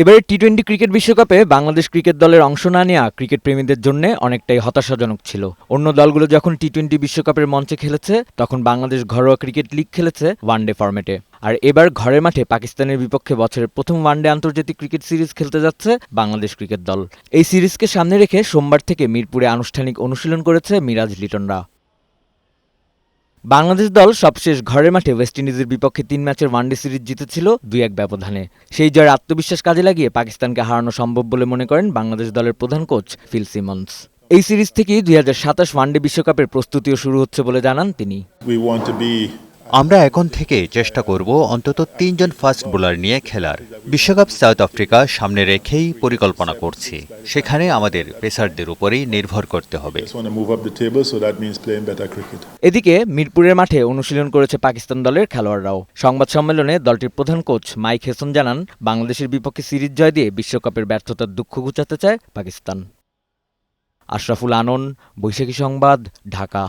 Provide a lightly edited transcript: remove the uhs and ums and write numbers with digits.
এবারে টি-20 ক্রিকেট বিশ্বকাপে বাংলাদেশ ক্রিকেট দলের অংশ না নেওয়া ক্রিকেট প্রেমীদের জন্য অনেকটাই হতাশাজনক ছিল। অন্য দলগুলো যখন টি-20 বিশ্বকাপের মঞ্চে খেলেছে, তখন বাংলাদেশ ঘরোয়া ক্রিকেট লিগ খেলেছে ওয়ানডে ফরম্যাটে। আর এবার ঘরের মাঠে পাকিস্তানের বিপক্ষে বছরের প্রথম ওয়ানডে আন্তর্জাতিক ক্রিকেট সিরিজ খেলতে যাচ্ছে বাংলাদেশ ক্রিকেট দল। এই সিরিজকে সামনে রেখে সোমবার থেকে মিরপুরে আনুষ্ঠানিক অনুশীলন করেছে মিরাজ লিটনরা। বাংলাদেশ দল সবশেষ ঘরের মাঠে ওয়েস্ট ইন্ডিজের বিপক্ষে ৩ ম্যাচের ওয়ানডে সিরিজ জিতেছিল ২-১ ব্যবধানে। সেই জয়ের আত্মবিশ্বাস কাজে লাগিয়ে পাকিস্তানকে হারানো সম্ভব বলে মনে করেন বাংলাদেশ দলের প্রধান কোচ ফিল সিমন্স। এই সিরিজ থেকেই ২০২৭ ওয়ানডে বিশ্বকাপের প্রস্তুতিও শুরু হচ্ছে বলে জানান তিনি। আমরা এখন থেকে চেষ্টা করব অন্তত ৩ জন ফাস্ট বোলার নিয়ে খেলার। বিশ্বকাপ সাউথ আফ্রিকা সামনে রেখেই পরিকল্পনা করছি। সেখানে আমাদের পেসারদের উপরেই নির্ভর করতে হবে। এদিকে মিরপুরের মাঠে অনুশীলন করেছে পাকিস্তান দলের খেলোয়াড়রাও। সংবাদ সম্মেলনে দলটির প্রধান কোচ মাইক হেসন জানান, বাংলাদেশের বিপক্ষে সিরিজ জয় দিয়ে বিশ্বকাপের ব্যর্থতার দুঃখ ঘুচাতে চায় পাকিস্তান। আশরাফুল আনন, বৈশাখী সংবাদ, ঢাকা।